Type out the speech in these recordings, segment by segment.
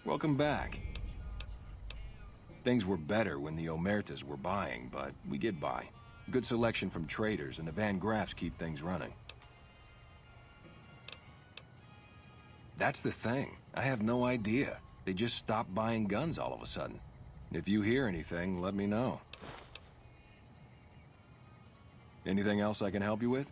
Welcome back. Things were better when the Omertas were buying, but we get by. Good selection from traders, and the Van Graffs keep things running. That's the thing. I have no idea. They just stopped buying guns all of a sudden. If you hear anything, let me know. Anything else I can help you with?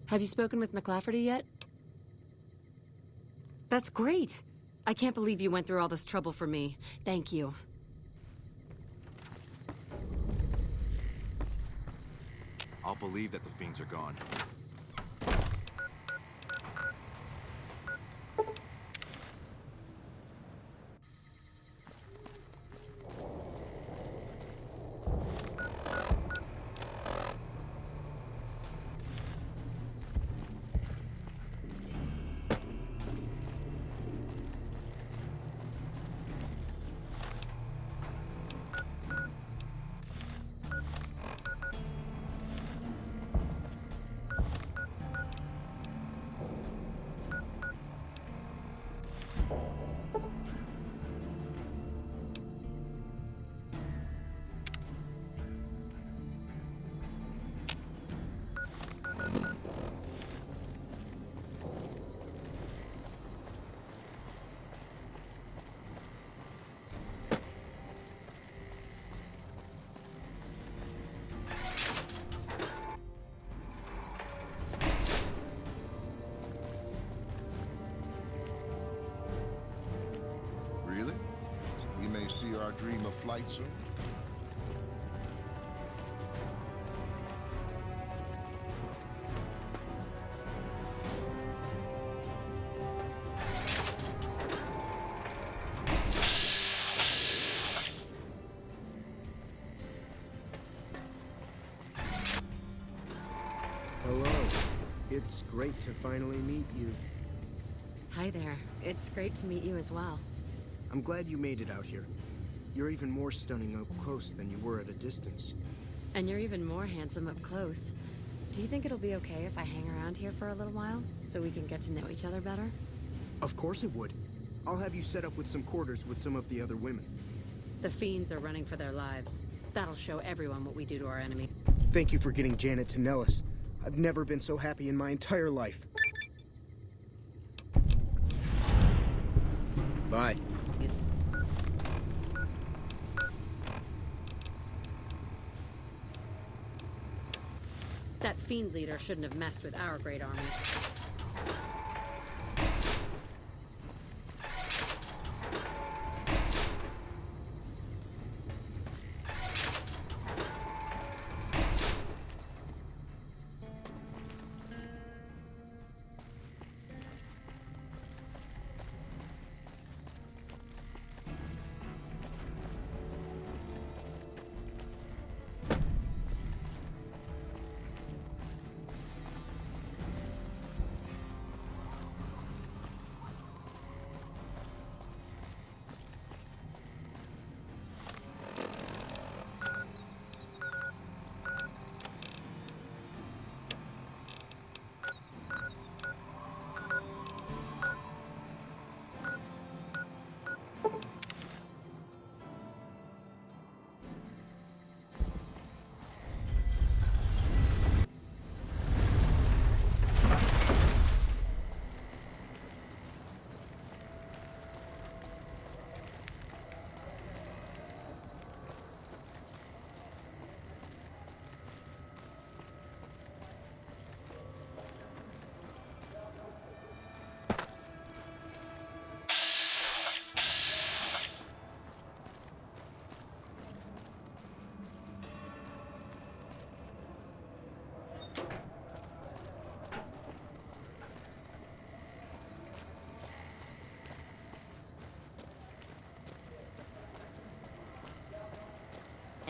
Have you spoken with McLafferty yet? That's great! I can't believe you went through all this trouble for me. Thank you. I'll believe that the fiends are gone. Really? We may see our dream of flight soon. Hello. It's great to finally meet you. Hi there. It's great to meet you as well. I'm glad you made it out here. You're even more stunning up close than you were at a distance. And you're even more handsome up close. Do you think it'll be okay if I hang around here for a little while, so we can get to know each other better? Of course it would. I'll have you set up with some quarters with some of the other women. The fiends are running for their lives. That'll show everyone what we do to our enemy. Thank you for getting Janet to Nellis. I've never been so happy in my entire life. Bye. Please. That fiend leader shouldn't have messed with our great army.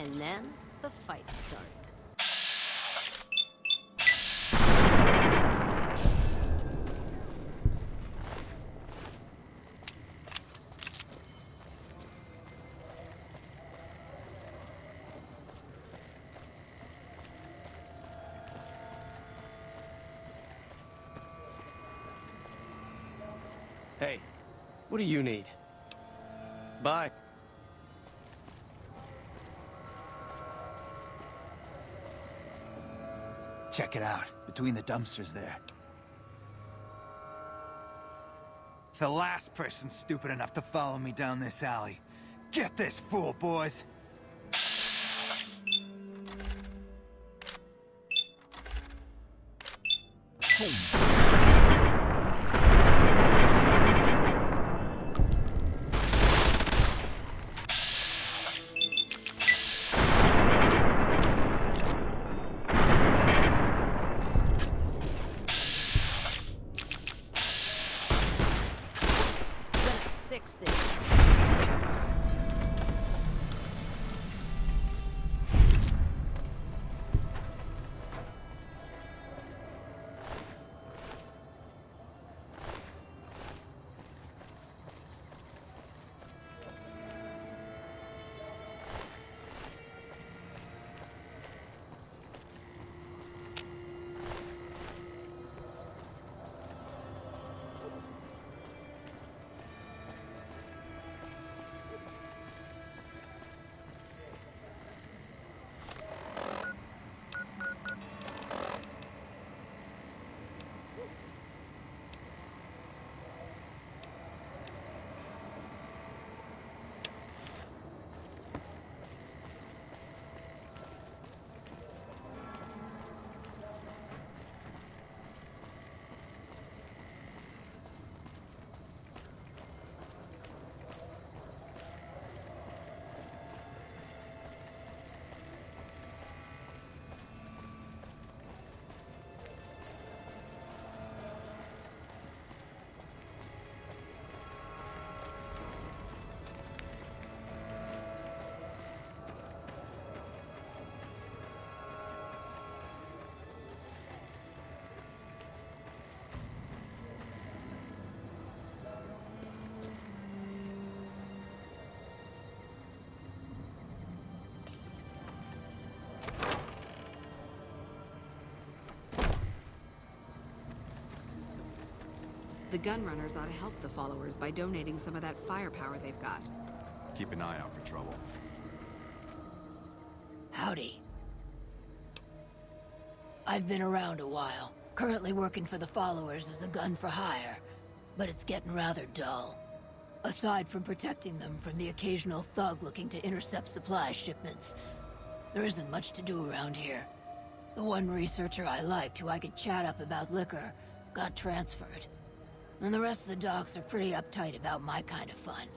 And then the fight started. Hey, what do you need? Bye. Check it out, between the dumpsters there. The last person stupid enough to follow me down this alley. Get this fool, boys! The gunrunners ought to help the followers by donating some of that firepower they've got. Keep an eye out for trouble. Howdy. I've been around a while, currently working for the followers as a gun for hire, but it's getting rather dull. Aside from protecting them from the occasional thug looking to intercept supply shipments, there isn't much to do around here. The one researcher I liked who I could chat up about liquor got transferred. And the rest of the docs are pretty uptight about my kind of fun.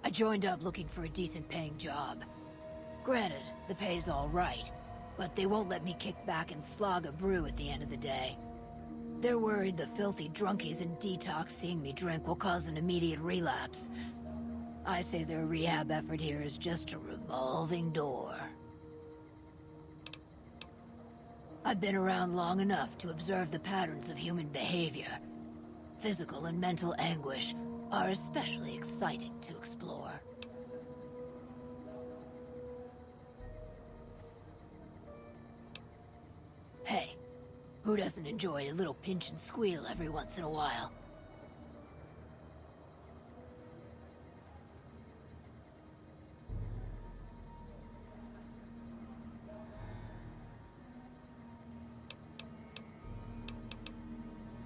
I joined up looking for a decent paying job. Granted, the pay's all right, but they won't let me kick back and slog a brew at the end of the day. They're worried the filthy drunkies in detox seeing me drink will cause an immediate relapse. I say their rehab effort here is just a revolving door. I've been around long enough to observe the patterns of human behavior. Physical and mental anguish are especially exciting to explore. Hey, who doesn't enjoy a little pinch and squeal every once in a while?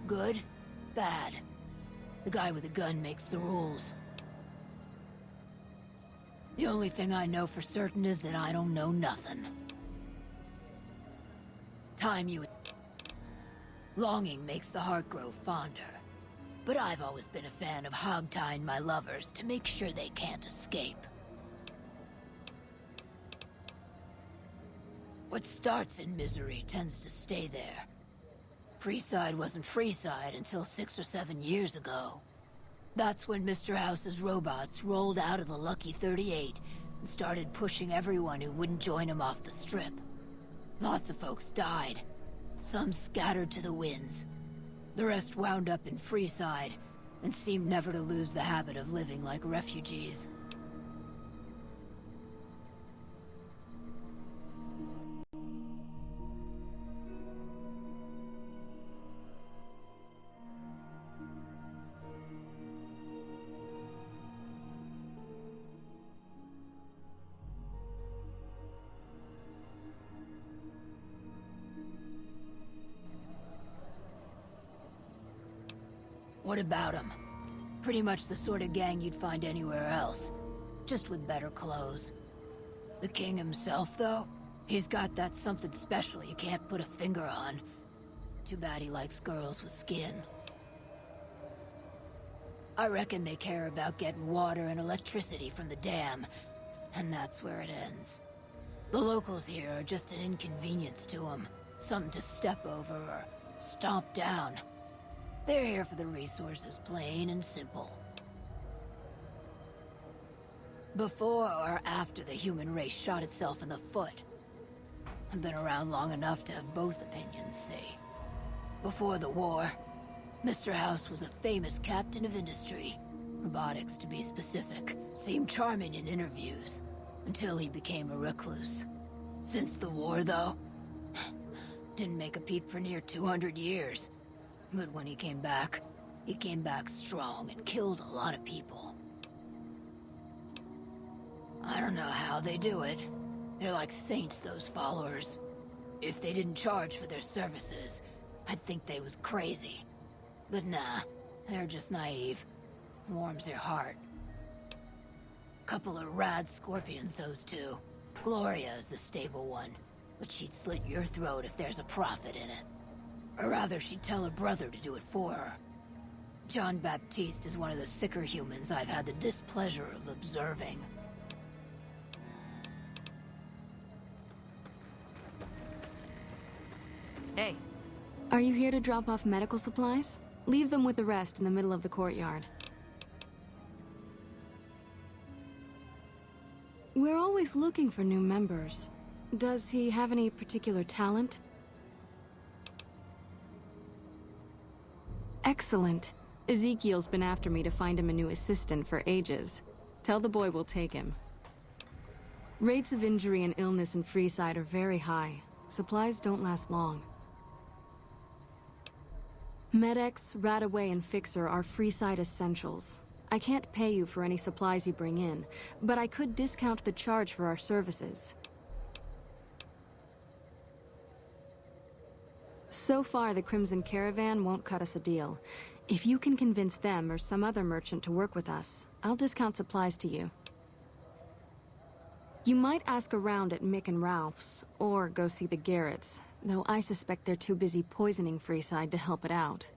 Good? Bad? The guy with the gun makes the rules. The only thing I know for certain is that I don't know nothing. Longing makes the heart grow fonder. But I've always been a fan of hog-tying my lovers to make sure they can't escape. What starts in misery tends to stay there. Freeside wasn't Freeside until 6 or 7 years ago. That's when Mr. House's robots rolled out of the Lucky 38 and started pushing everyone who wouldn't join him off the strip. Lots of folks died. Some scattered to the winds. The rest wound up in Freeside and seemed never to lose the habit of living like refugees. What about him? Pretty much the sort of gang you'd find anywhere else, just with better clothes. The king himself, though, he's got that something special you can't put a finger on. Too bad he likes girls with skin. I reckon they care about getting water and electricity from the dam, and that's where it ends. The locals here are just an inconvenience to them, something to step over or stomp down. They're here for the resources, plain and simple. Before or after the human race shot itself in the foot? I've been around long enough to have both opinions, see. Before the war, Mr. House was a famous captain of industry. Robotics, to be specific. Seemed charming in interviews, until he became a recluse. Since the war, though, didn't make a peep for near 200 years. But when he came back strong and killed a lot of people. I don't know how they do it. They're like saints, those followers. If they didn't charge for their services, I'd think they was crazy. But nah, they're just naive. Warms their heart. Couple of rad scorpions, those two. Gloria is the stable one, but she'd slit your throat if there's a profit in it. Or rather, she'd tell her brother to do it for her. John Baptiste is one of the sicker humans I've had the displeasure of observing. Hey. Are you here to drop off medical supplies? Leave them with the rest in the middle of the courtyard. We're always looking for new members. Does he have any particular talent? Excellent. Ezekiel's been after me to find him a new assistant for ages. Tell the boy we'll take him. Rates of injury and illness in Freeside are very high. Supplies don't last long. Med-X, Radaway, and Fixer are Freeside essentials. I can't pay you for any supplies you bring in, but I could discount the charge for our services. So far, the Crimson Caravan won't cut us a deal. If you can convince them or some other merchant to work with us, I'll discount supplies to you. You might ask around at Mick and Ralph's, or go see the Garretts, though I suspect they're too busy poisoning Freeside to help it out.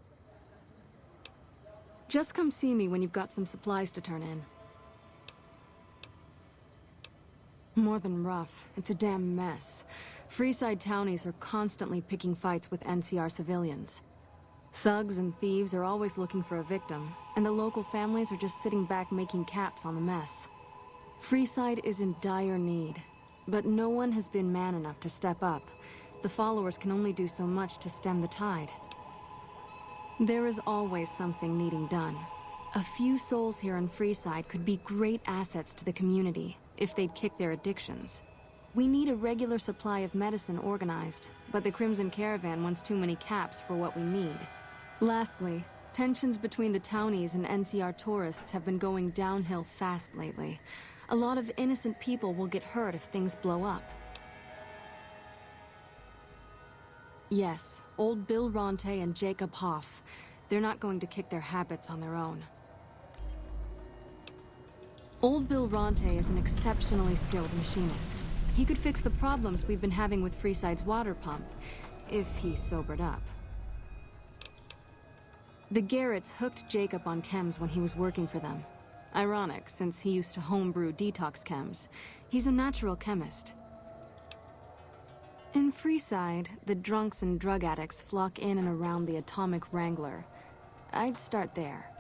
Just come see me when you've got some supplies to turn in. More than rough, it's a damn mess. Freeside townies are constantly picking fights with NCR civilians. Thugs and thieves are always looking for a victim, and the local families are just sitting back making caps on the mess. Freeside is in dire need, but no one has been man enough to step up. The followers can only do so much to stem the tide. There is always something needing done. A few souls here in Freeside could be great assets to the community if they'd kick their addictions. We need a regular supply of medicine organized, but the Crimson Caravan wants too many caps for what we need. Lastly, tensions between the townies and NCR tourists have been going downhill fast lately. A lot of innocent people will get hurt if things blow up. Yes, old Bill Ronte and Jacob Hoff. They're not going to kick their habits on their own. Old Bill Ronte is an exceptionally skilled machinist. He could fix the problems we've been having with Freeside's water pump, if he sobered up. The Garretts hooked Jacob on chems when he was working for them. Ironic, since he used to homebrew detox chems. He's a natural chemist. In Freeside, the drunks and drug addicts flock in and around the Atomic Wrangler. I'd start there.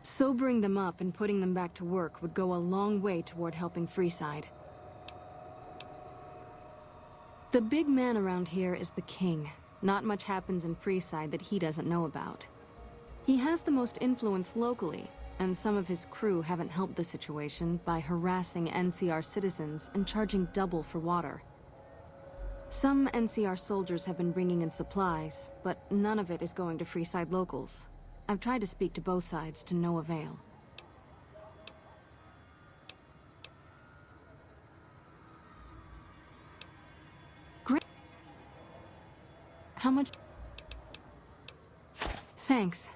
Sobering them up and putting them back to work would go a long way toward helping Freeside. The big man around here is the king. Not much happens in Freeside that he doesn't know about. He has the most influence locally, and some of his crew haven't helped the situation by harassing NCR citizens and charging double for water. Some NCR soldiers have been bringing in supplies, but none of it is going to Freeside locals. I've tried to speak to both sides to no avail. Great. How much? Thanks.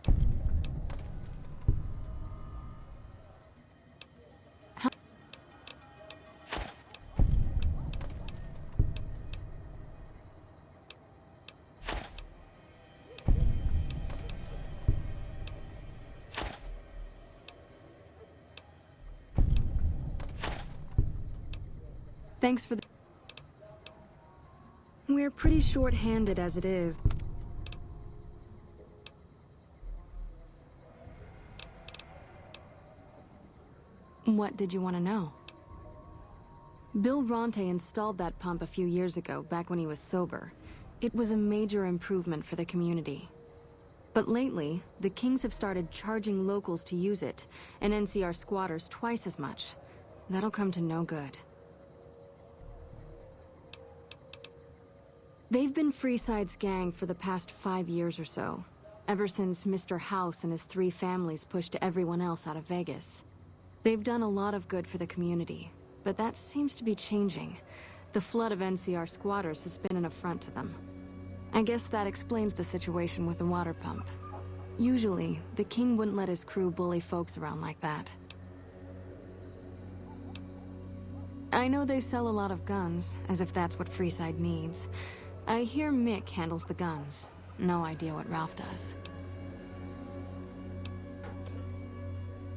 Thanks for the... We're pretty short-handed as it is. What did you want to know? Bill Ronte installed that pump a few years ago, back when he was sober. It was a major improvement for the community. But lately, the Kings have started charging locals to use it, and NCR squatters twice as much. That'll come to no good. They've been Freeside's gang for the past 5 years or so, ever since Mr. House and his 3 families pushed everyone else out of Vegas. They've done a lot of good for the community, but that seems to be changing. The flood of NCR squatters has been an affront to them. I guess that explains the situation with the water pump. Usually, the king wouldn't let his crew bully folks around like that. I know they sell a lot of guns, as if that's what Freeside needs. I hear Mick handles the guns. No idea what Ralph does.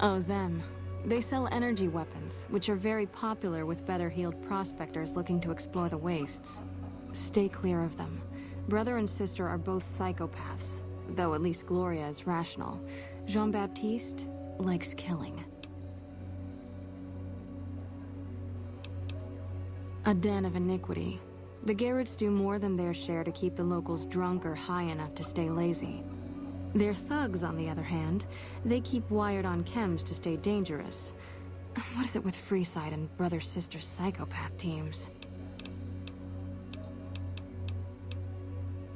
Oh, them. They sell energy weapons, which are very popular with better-heeled prospectors looking to explore the wastes. Stay clear of them. Brother and sister are both psychopaths, though at least Gloria is rational. Jean-Baptiste likes killing. A den of iniquity. The Garretts do more than their share to keep the locals drunk or high enough to stay lazy. Their thugs, on the other hand, they keep wired on chems to stay dangerous. What is it with Freeside and brother-sister psychopath teams?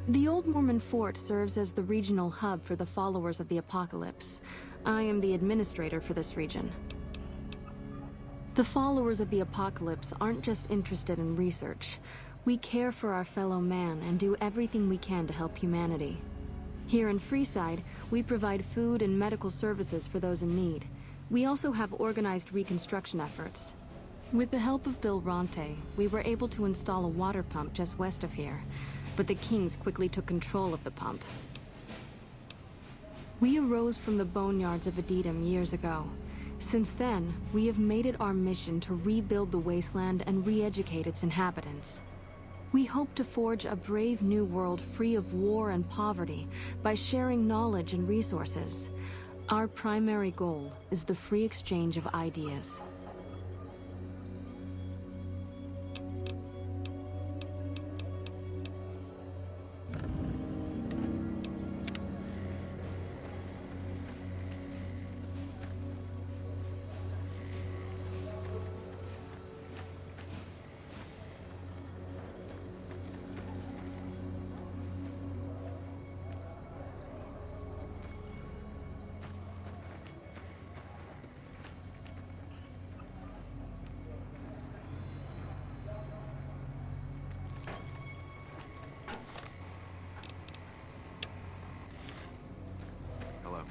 The Old Mormon Fort serves as the regional hub for the followers of the Apocalypse. I am the administrator for this region. The followers of the Apocalypse aren't just interested in research. We care for our fellow man and do everything we can to help humanity. Here in Freeside, we provide food and medical services for those in need. We also have organized reconstruction efforts. With the help of Bill Ronte, we were able to install a water pump just west of here, but the Kings quickly took control of the pump. We arose from the boneyards of Edidum years ago. Since then, we have made it our mission to rebuild the wasteland and re-educate its inhabitants. We hope to forge a brave new world free of war and poverty by sharing knowledge and resources. Our primary goal is the free exchange of ideas. Hello.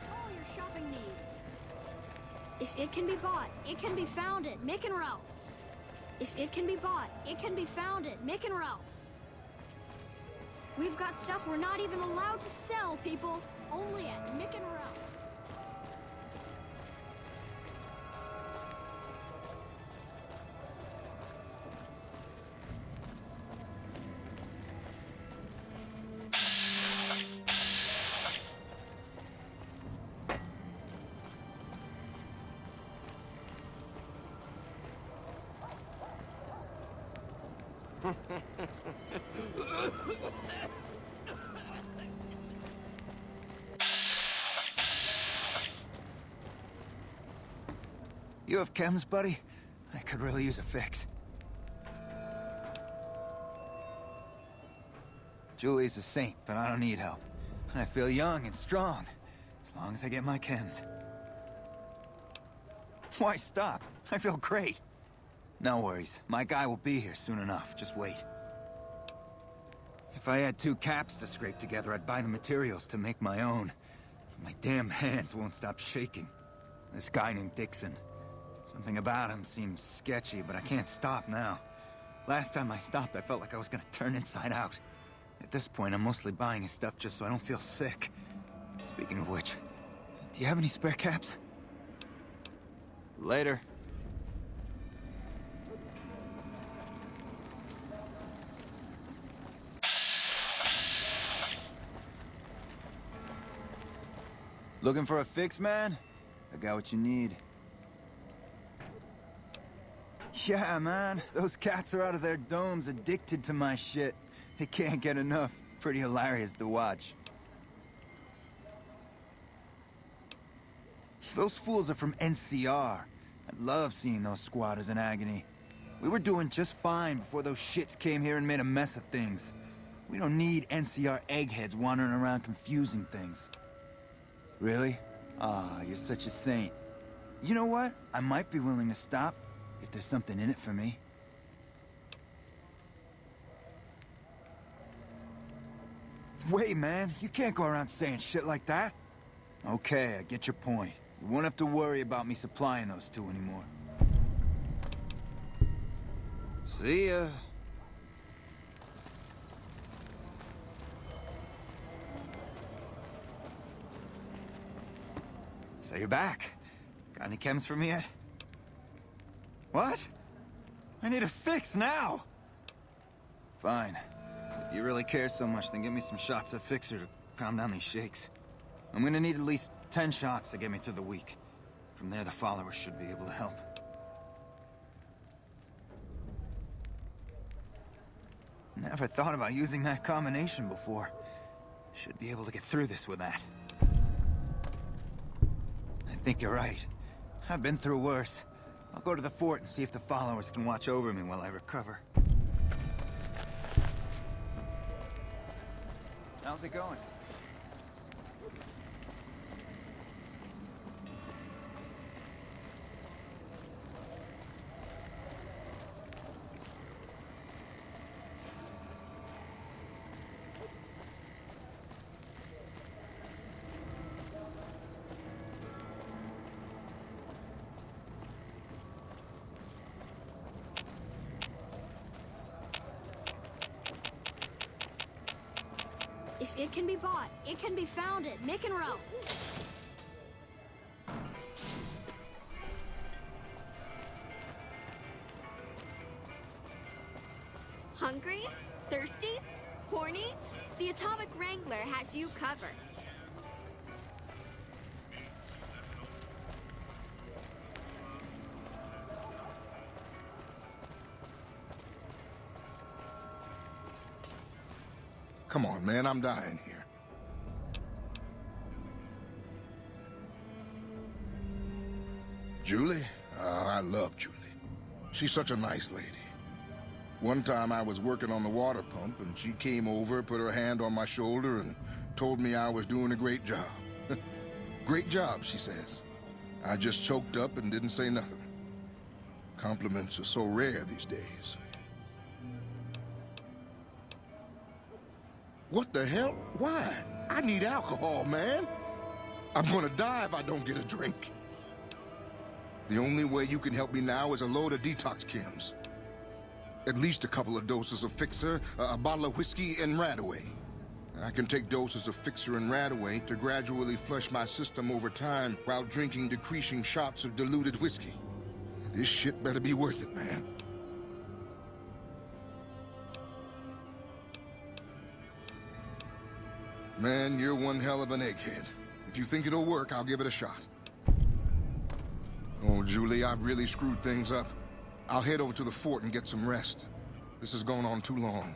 All your shopping needs. If it can be bought, it can be found at Mick and Ralph's. If it can be bought, it can be found at Mick and Ralph's. We've got stuff we're not even allowed to sell, people. Only at Mick and Ralph's. You have chems, buddy? I could really use a fix. Julie's a saint, but I don't need help. I feel young and strong, as long as I get my chems. Why stop? I feel great. No worries. My guy will be here soon enough. Just wait. If I had 2 caps to scrape together, I'd buy the materials to make my own. My damn hands won't stop shaking. This guy named Dixon. Something about him seems sketchy, but I can't stop now. Last time I stopped, I felt like I was gonna turn inside out. At this point, I'm mostly buying his stuff just so I don't feel sick. Speaking of which, do you have any spare caps? Later. Looking for a fix, man? I got what you need. Yeah, man. Those cats are out of their domes addicted to my shit. They can't get enough. Pretty hilarious to watch. Those fools are from NCR. I love seeing those squatters in agony. We were doing just fine before those shits came here and made a mess of things. We don't need NCR eggheads wandering around confusing things. Really? Ah, you're such a saint. You know what? I might be willing to stop, if there's something in it for me. Wait, man, you can't go around saying shit like that. Okay, I get your point. You won't have to worry about me supplying those 2 anymore. See ya. So you're back. Got any chems for me yet? What? I need a fix now! Fine. If you really care so much, then give me some shots of Fixer to calm down these shakes. I'm gonna need at least 10 shots to get me through the week. From there, the followers should be able to help. Never thought about using that combination before. Should be able to get through this with that. I think you're right. I've been through worse. I'll go to the fort and see if the followers can watch over me while I recover. How's it going? If it can be bought, it can be found at Mick and Ralph's. Hungry? Thirsty? Horny? The Atomic Wrangler has you covered. Come on, man, I'm dying here. Julie? I love Julie. She's such a nice lady. One time I was working on the water pump, and she came over, put her hand on my shoulder, and told me I was doing a great job. Great job, she says. I just choked up and didn't say nothing. Compliments are so rare these days. What the hell? Why? I need alcohol, man. I'm gonna die if I don't get a drink. The only way you can help me now is a load of detox chems. At least a couple of doses of Fixer, a bottle of whiskey, and Radaway. I can take doses of Fixer and Radaway to gradually flush my system over time while drinking decreasing shots of diluted whiskey. This shit better be worth it, man. Man, you're one hell of an egghead. If you think it'll work, I'll give it a shot. Oh, Julie, I've really screwed things up. I'll head over to the fort and get some rest. This has gone on too long.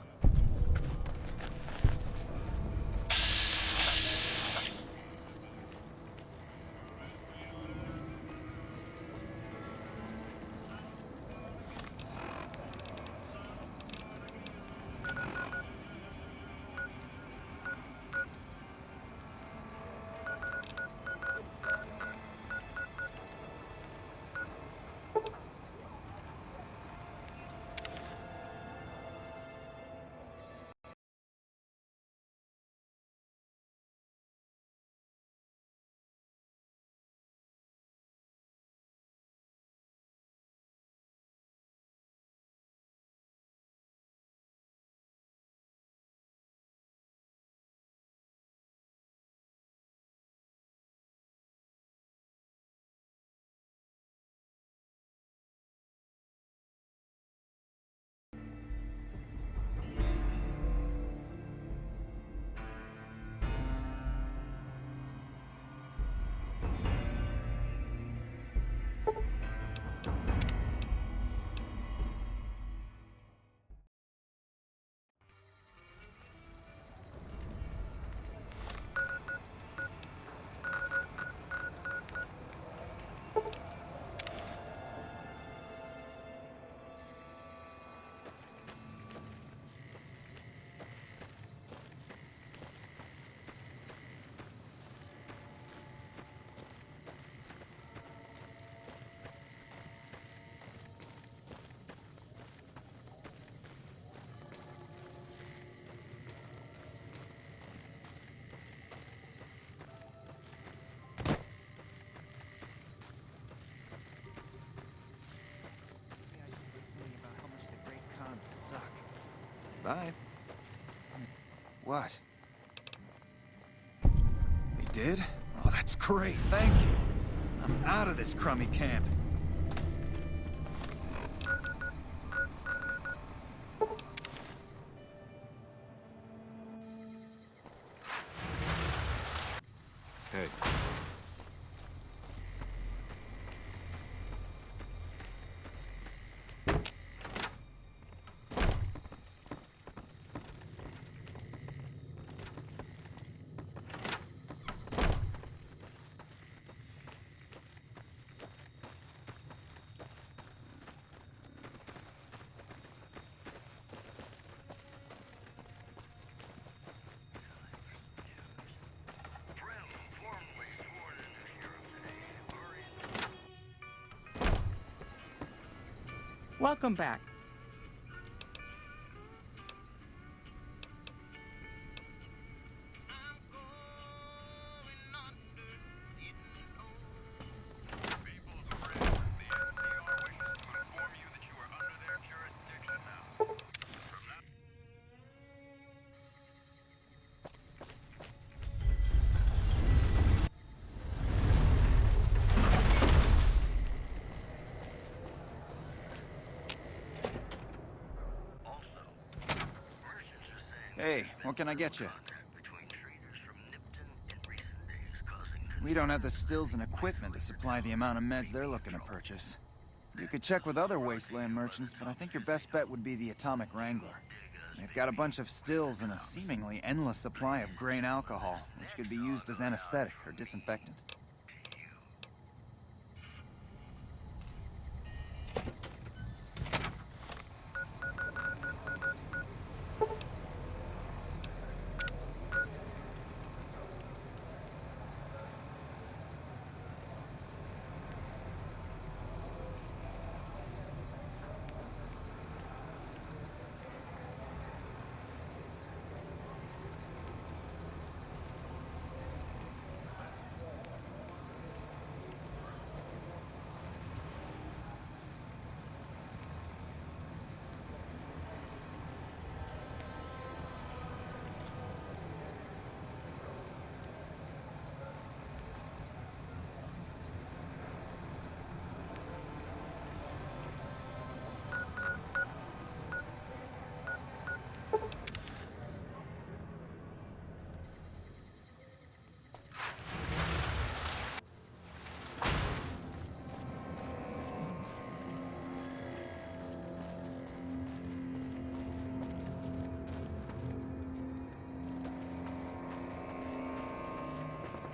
Suck. Bye. What? They did? Oh, that's great. Thank you. I'm out of this crummy camp. Hey. Welcome back. Hey, what can I get you? We don't have the stills and equipment to supply the amount of meds they're looking to purchase. You could check with other wasteland merchants, but I think your best bet would be the Atomic Wrangler. They've got a bunch of stills and a seemingly endless supply of grain alcohol, which could be used as anesthetic or disinfectant.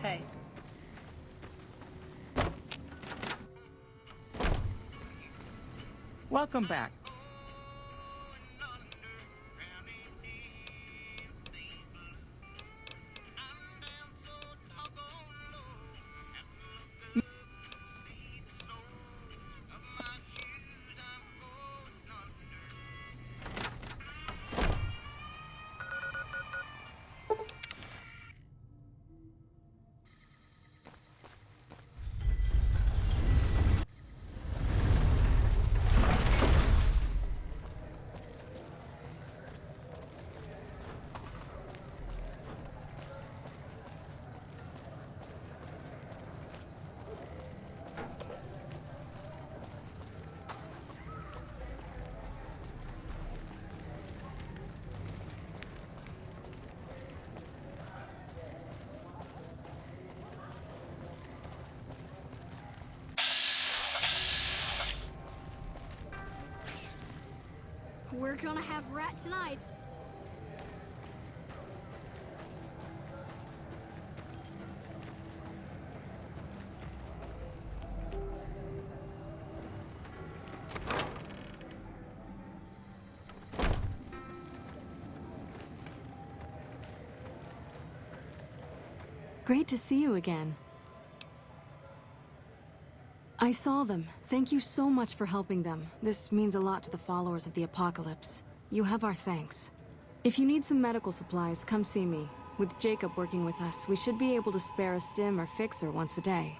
Hey. Welcome back. We're gonna have rat tonight. Great to see you again. I saw them. Thank you so much for helping them. This means a lot to the followers of the Apocalypse. You have our thanks. If you need some medical supplies, come see me. With Jacob working with us, we should be able to spare a stim or fixer once a day.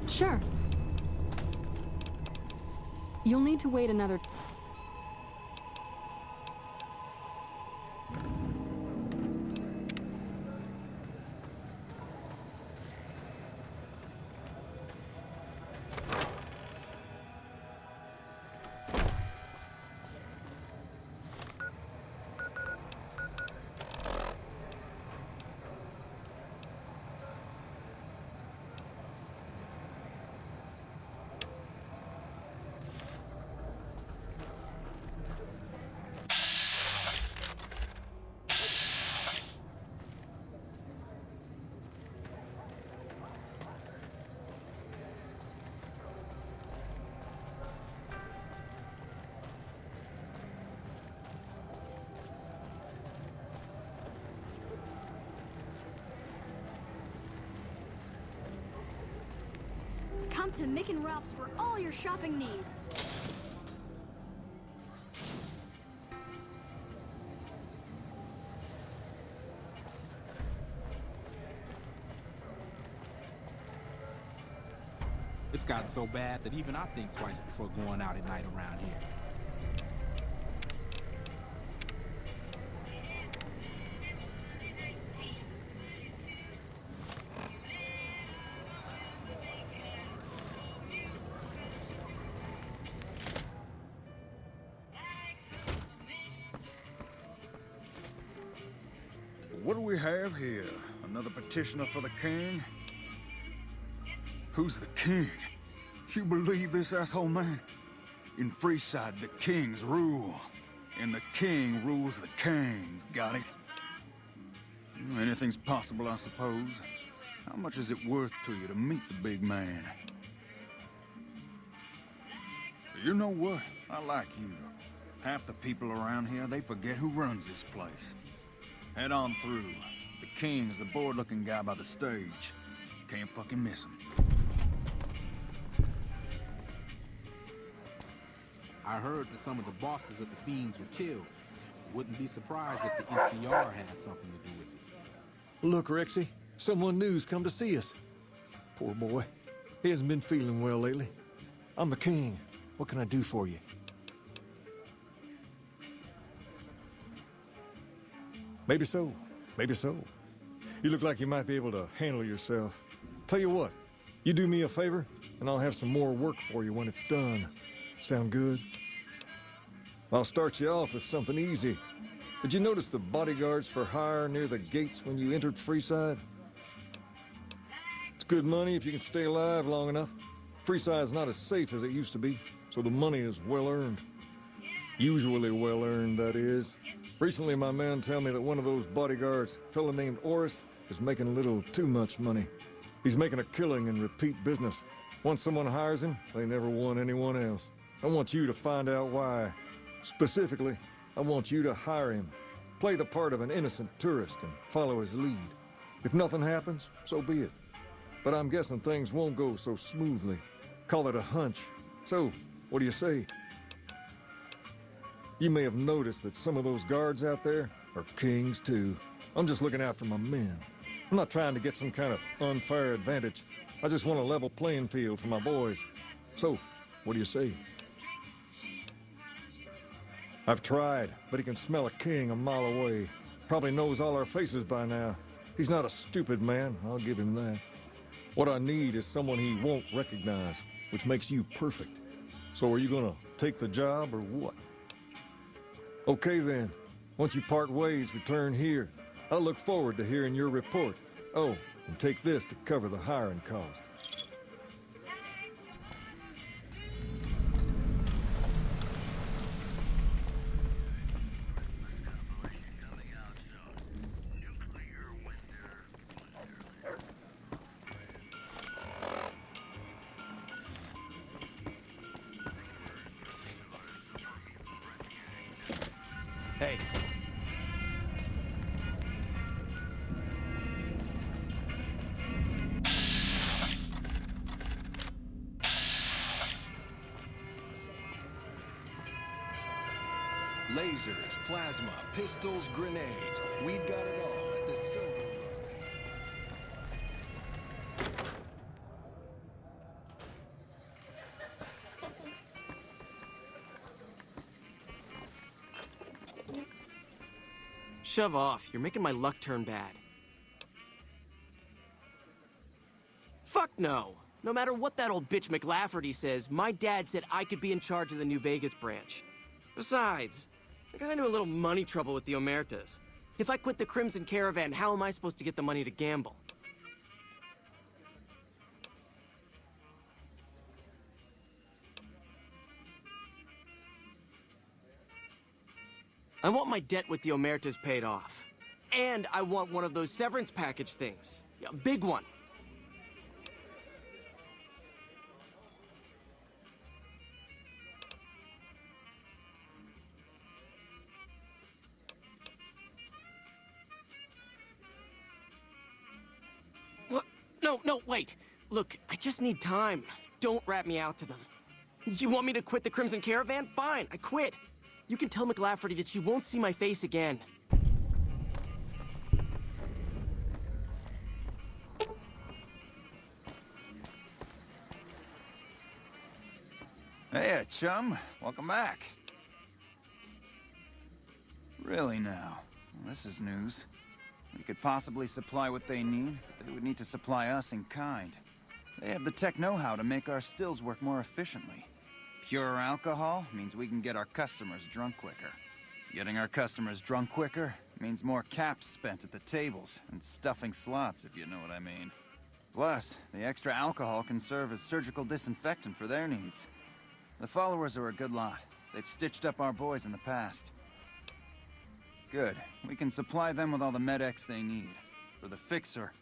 Sure. You'll need to wait another... Come to Mick and Ralph's for all your shopping needs. It's gotten so bad that even I think twice before going out at night around here. What do we have here? Another petitioner for the king? Who's the king? You believe this, asshole man? In Freeside, the kings rule. And the king rules the kings, got it? Anything's possible, I suppose. How much is it worth to you to meet the big man? You know what? I like you. Half the people around here, they forget who runs this place. Head on through. The king's the bored-looking guy by the stage. Can't fucking miss him. I heard that some of the bosses of the Fiends were killed. Wouldn't be surprised if the NCR had something to do with it. Look, Rexy, someone new's come to see us. Poor boy. He hasn't been feeling well lately. I'm the king. What can I do for you? Maybe so. Maybe so. You look like you might be able to handle yourself. Tell you what, you do me a favor, and I'll have some more work for you when it's done. Sound good? I'll start you off with something easy. Did you notice the bodyguards for hire near the gates when you entered Freeside? It's good money if you can stay alive long enough. Freeside's not as safe as it used to be, so the money is well earned. Usually well-earned, that is. Recently, my men tell me that one of those bodyguards, a fella named Oris, is making a little too much money. He's making a killing in repeat business. Once someone hires him, they never want anyone else. I want you to find out why. Specifically, I want you to hire him. Play the part of an innocent tourist and follow his lead. If nothing happens, so be it. But I'm guessing things won't go so smoothly. Call it a hunch. So, what do you say? You may have noticed that some of those guards out there are kings, too. I'm just looking out for my men. I'm not trying to get some kind of unfair advantage. I just want a level playing field for my boys. So, what do you say? I've tried, but he can smell a king a mile away. Probably knows all our faces by now. He's not a stupid man, I'll give him that. What I need is someone he won't recognize, which makes you perfect. So are you gonna take the job or what? Okay then. Once you part ways, return here. I'll look forward to hearing your report. Oh, and take this to cover the hiring cost. Hey. Lasers, plasma, pistols, grenades. We've got it all at the Silver. Shove off. You're making my luck turn bad. Fuck no. No matter what that old bitch McLafferty says, my dad said I could be in charge of the New Vegas branch. Besides, I got into a little money trouble with the Omertas. If I quit the Crimson Caravan, how am I supposed to get the money to gamble? I want my debt with the Omertas paid off. And I want one of those severance package things. Yeah, a big one. What? No, wait. Look, I just need time. Don't rat me out to them. You want me to quit the Crimson Caravan? Fine, I quit. You can tell McLafferty that she won't see my face again. Hey, chum. Welcome back. Really now? Well, this is news. We could possibly supply what they need, but they would need to supply us in kind. They have the tech know-how to make our stills work more efficiently. Pure alcohol means we can get our customers drunk quicker. Getting our customers drunk quicker means more caps spent at the tables and stuffing slots, if you know what I mean. Plus, the extra alcohol can serve as surgical disinfectant for their needs. The followers are a good lot. They've stitched up our boys in the past. Good. We can supply them with all the med-X they need. For the fixer,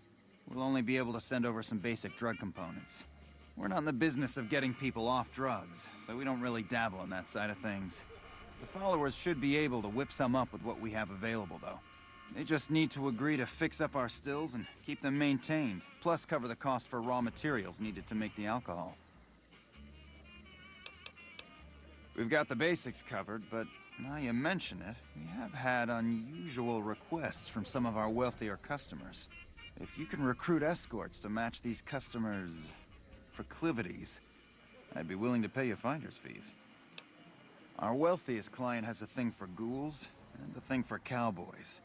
we'll only be able to send over some basic drug components. We're not in the business of getting people off drugs, so we don't really dabble in that side of things. The followers should be able to whip some up with what we have available, though. They just need to agree to fix up our stills and keep them maintained, plus cover the cost for raw materials needed to make the alcohol. We've got the basics covered, but now you mention it, we have had unusual requests from some of our wealthier customers. If you can recruit escorts to match these customers' proclivities, I'd be willing to pay you finder's fees. Our wealthiest client has a thing for ghouls and a thing for cowboys.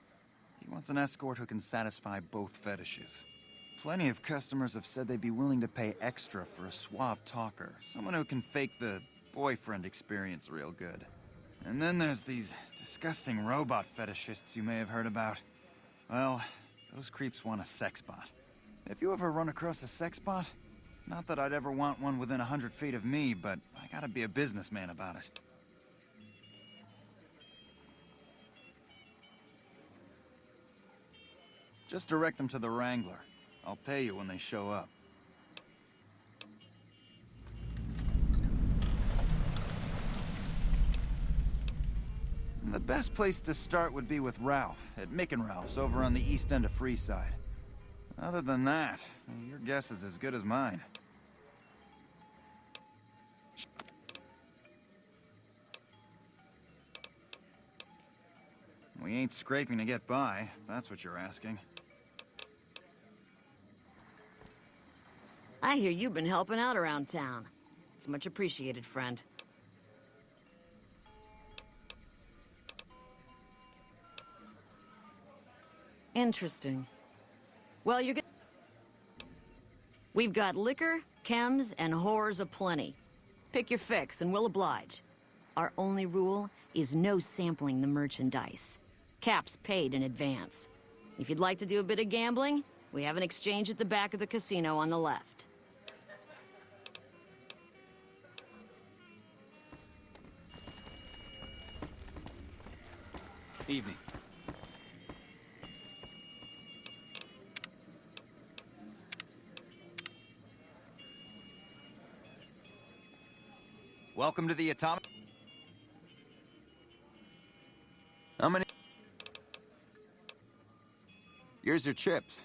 He wants an escort who can satisfy both fetishes. Plenty of customers have said they'd be willing to pay extra for a suave talker, someone who can fake the boyfriend experience real good. And then there's these disgusting robot fetishists you may have heard about. Well, those creeps want a sex bot. If you ever run across a sex bot, not that I'd ever want one within 100 feet of me, but I gotta be a businessman about it. Just direct them to the Wrangler. I'll pay you when they show up. The best place to start would be with Ralph, at Mick and Ralph's over on the east end of Freeside. Other than that, your guess is as good as mine. We ain't scraping to get by, if that's what you're asking. I hear you've been helping out around town. It's much appreciated, friend. Interesting. Well, you're We've got liquor, chems, and whores aplenty. Pick your fix, and we'll oblige. Our only rule is no sampling the merchandise. Caps paid in advance. If you'd like to do a bit of gambling, we have an exchange at the back of the casino on the left. Evening. Welcome to the Atomic... How many... Here's your chips.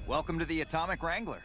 Welcome to the Atomic Wrangler.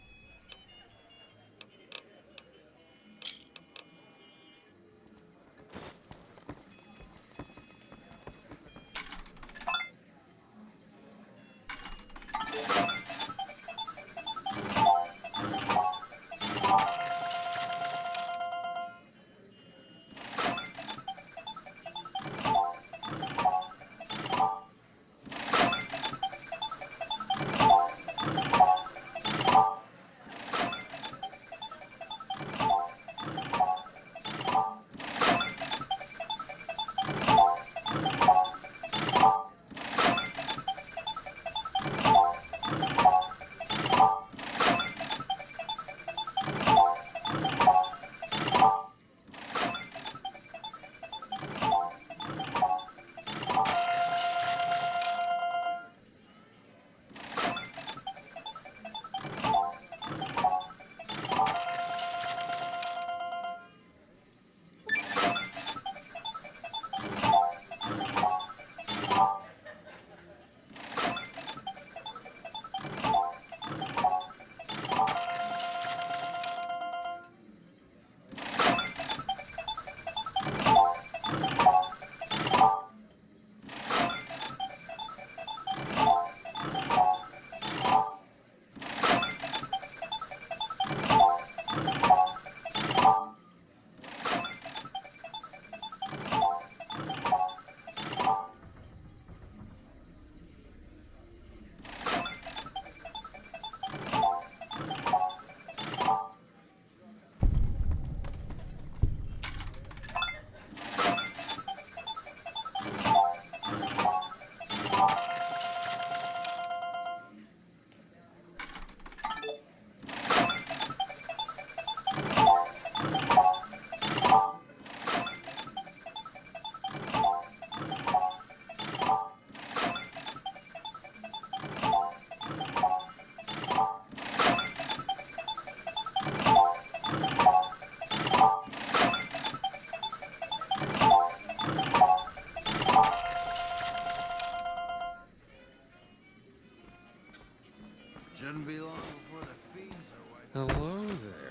Shouldn't be long before the fiends are wiped. Hello there.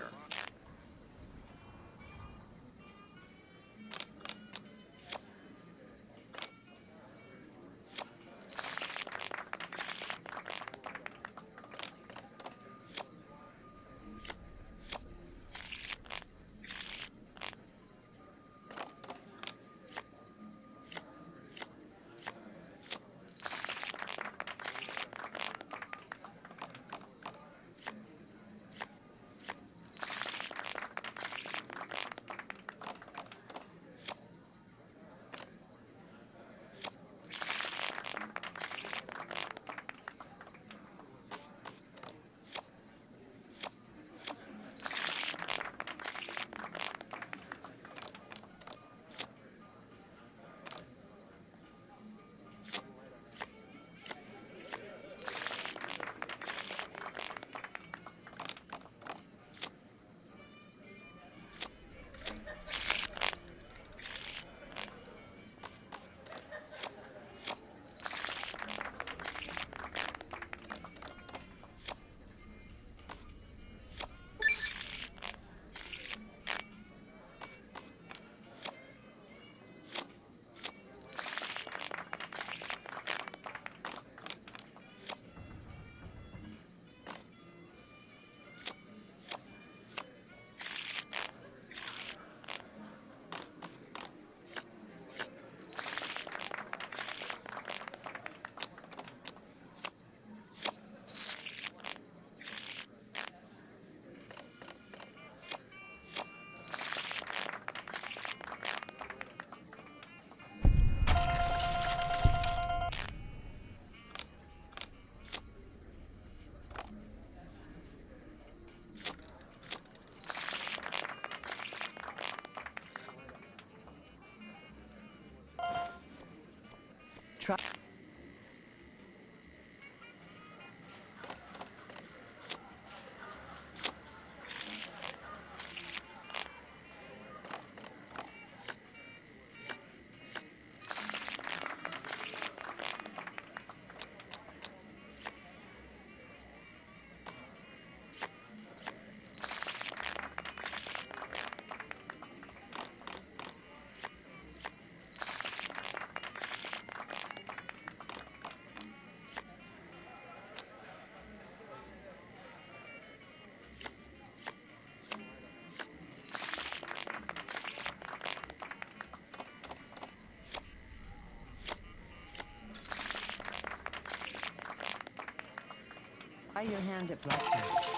Try your hand at blackjack.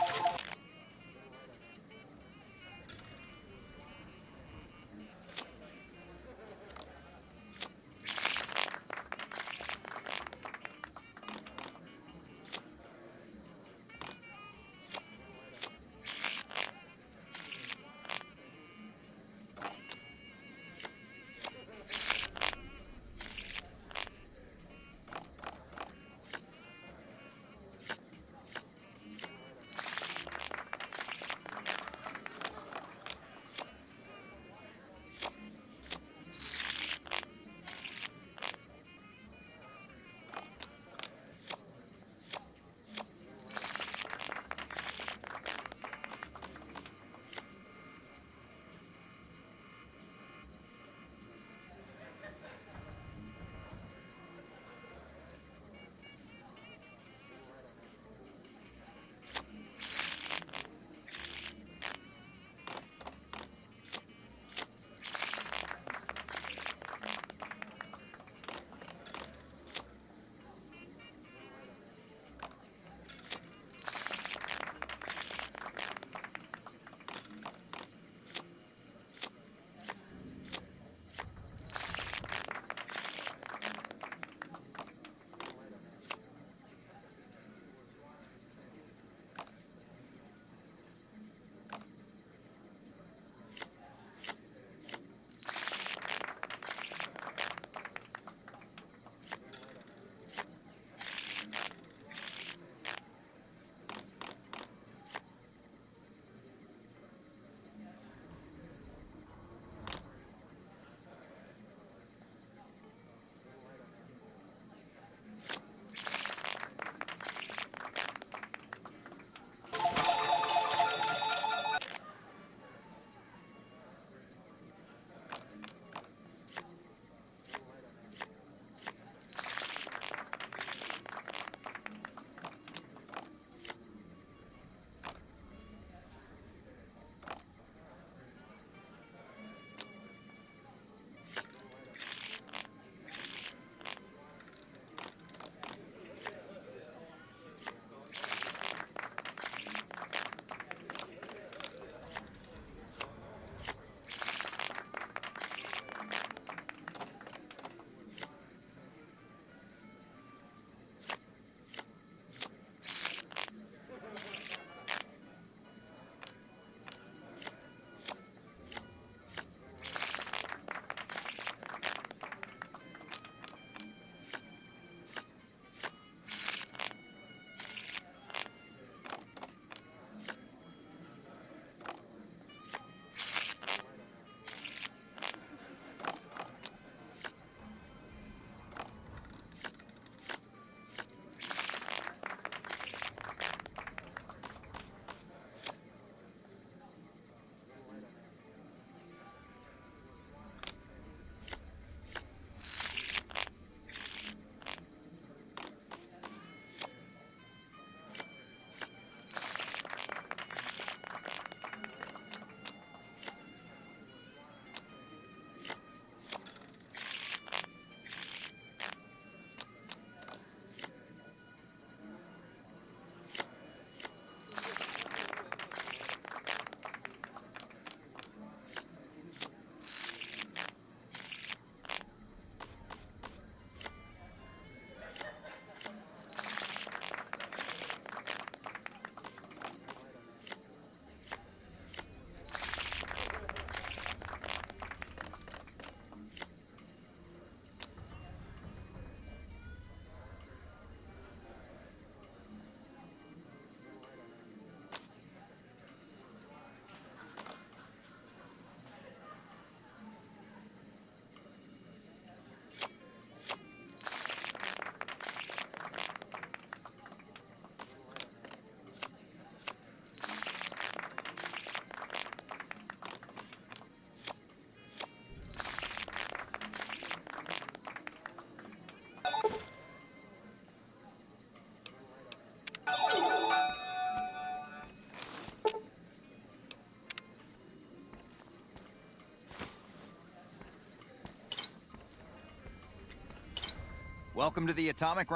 Welcome to the Atomic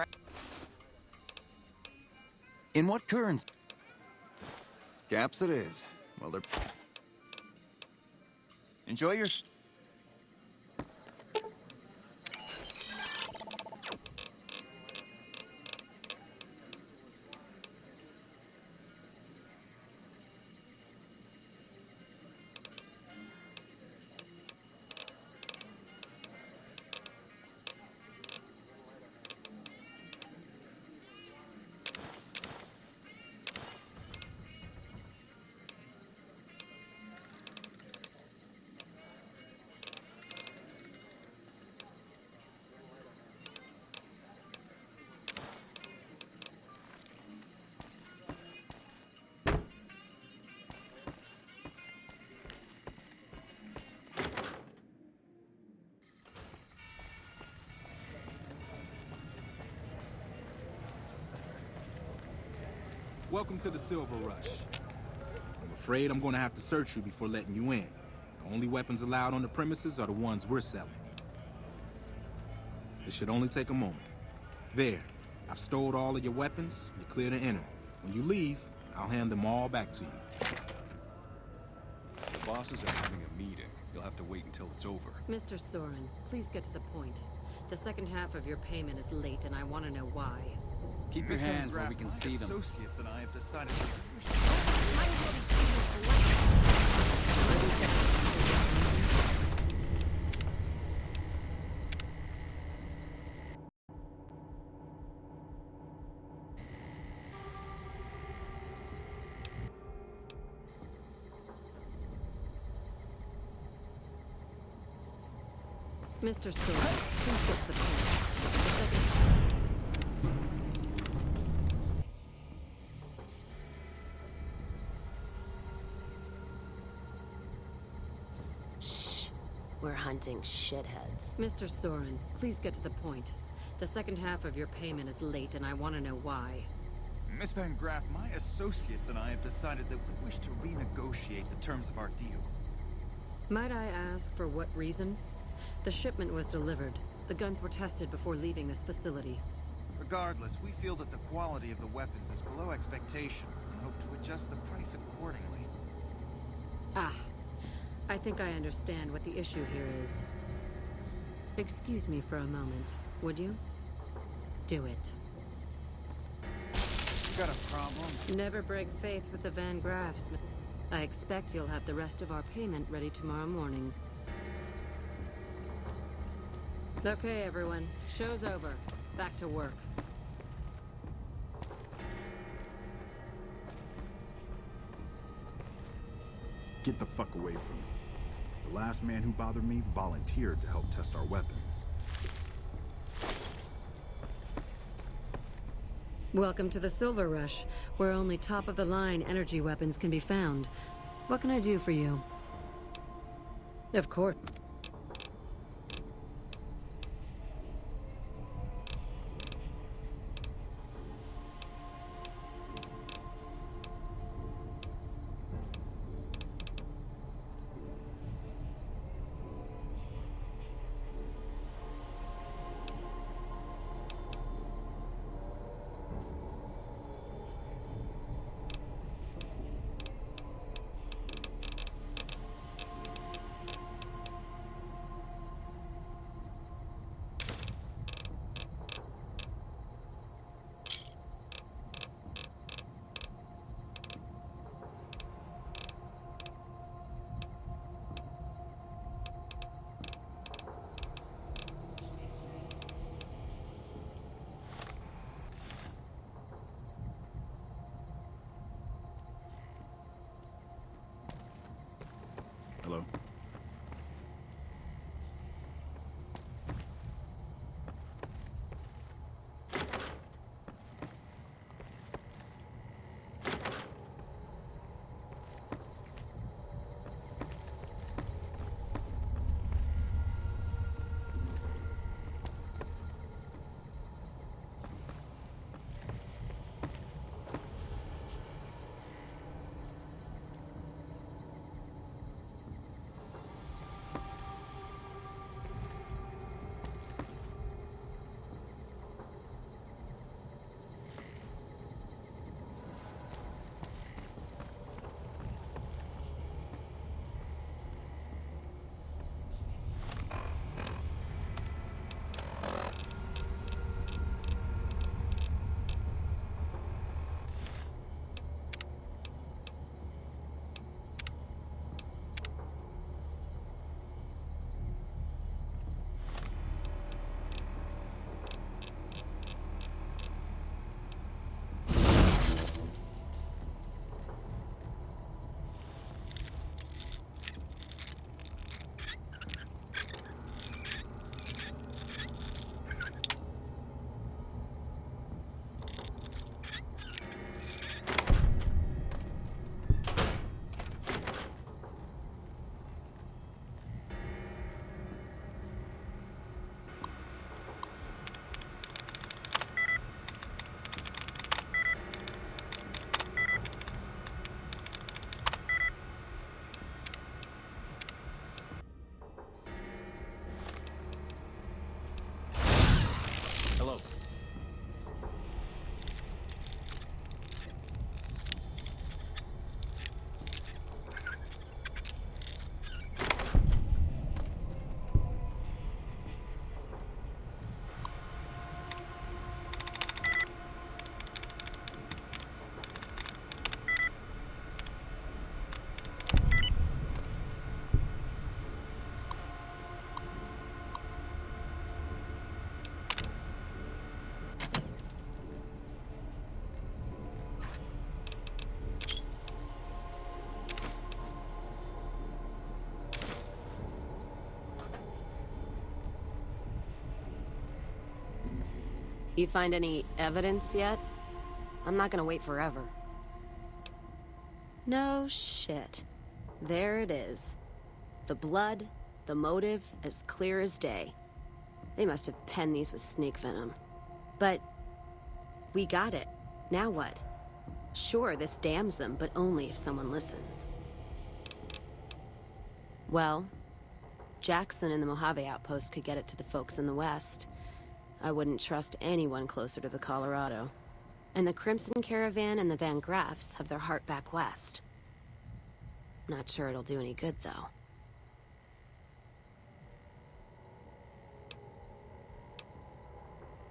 In what currency? Caps it is. Well, they're... Enjoy your... Welcome to the Silver Rush. I'm afraid I'm gonna have to search you before letting you in. The only weapons allowed on the premises are the ones we're selling. It should only take a moment. There, I've stored all of your weapons. You're clear to enter. When you leave, I'll hand them all back to you. The bosses are having a meeting. You'll have to wait until it's over. Mr. Soren, please get to the point. The second half of your payment is late, and I want to know why. Keep your hands where we can see them. Associates and I have decided Mr. Soren, please get to the point. The second... We're hunting shitheads. Mr. Soren, please get to the point. The second half of your payment is late, and I want to know why. Miss Van Graff, my associates and I have decided that we wish to renegotiate the terms of our deal. Might I ask for what reason? The shipment was delivered. The guns were tested before leaving this facility. Regardless, we feel that the quality of the weapons is below expectation and hope to adjust the price accordingly. Ah, I think I understand what the issue here is. Excuse me for a moment, would you? Do it. You got a problem? Never break faith with the Van Graffs. I expect you'll have the rest of our payment ready tomorrow morning. Okay, everyone. Show's over. Back to work. Get the fuck away from me. The last man who bothered me volunteered to help test our weapons. Welcome to the Silver Rush, where only top-of-the-line energy weapons can be found. What can I do for you? Of course. You find any evidence yet? I'm not gonna wait forever. No shit. There it is. The blood, the motive, as clear as day. They must have penned these with snake venom. But we got it. Now what? Sure, this damns them, but only if someone listens. Well, Jackson and the Mojave outpost could get it to the folks in the west. I wouldn't trust anyone closer to the Colorado. And the Crimson Caravan and the Van Graffs have their heart back west. Not sure it'll do any good, though.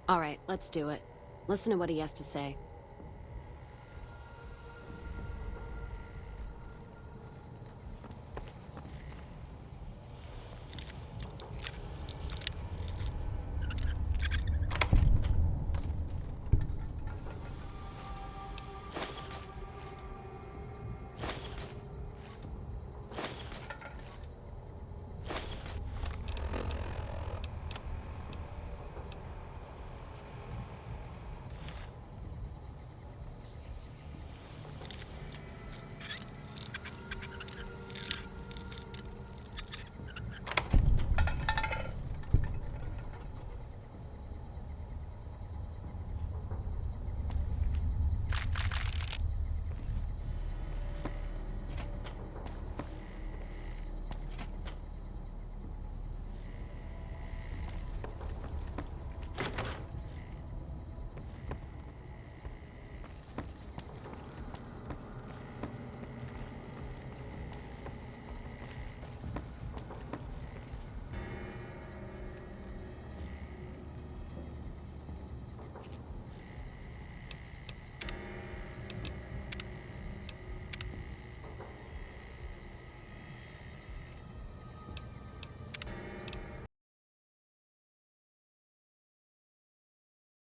All right, let's do it. Listen to what he has to say.